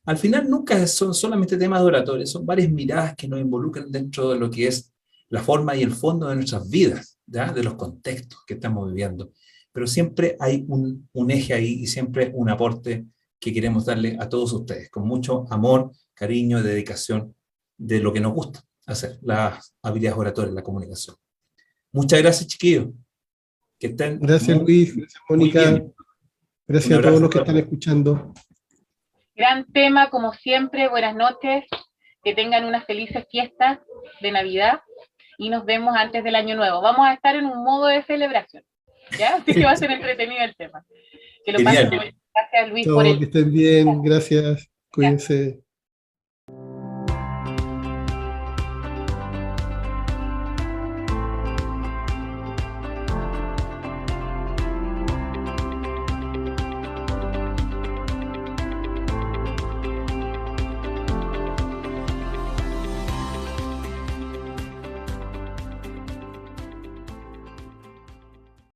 Speaker 1: Al final nunca son solamente temas de oratoria, son varias miradas que nos involucran dentro de lo que es la forma y el fondo de nuestras vidas, ¿ya? De los contextos que estamos viviendo. Pero siempre hay un eje ahí y siempre un aporte que queremos darle a todos ustedes, con mucho amor, cariño y dedicación de lo que nos gusta hacer, las habilidades oratorias, la comunicación. Muchas gracias, chiquillos. Que estén
Speaker 3: Gracias, Luis. Gracias,
Speaker 1: muy
Speaker 3: Mónica.
Speaker 1: bien. Un
Speaker 3: Gracias a
Speaker 1: abrazo
Speaker 3: todos los que
Speaker 1: a
Speaker 3: están
Speaker 1: todos.
Speaker 3: escuchando.
Speaker 2: Gran tema, como siempre. Buenas noches. Que tengan unas felices fiestas de Navidad y nos vemos antes del Año Nuevo. Vamos a estar en un modo de celebración, ¿ya? Así que va a ser entretenido el tema. Que lo pasen
Speaker 1: Genial.
Speaker 2: muy bien. Gracias, Luis, por
Speaker 3: Chao, que estén bien. Gracias. Cuídense.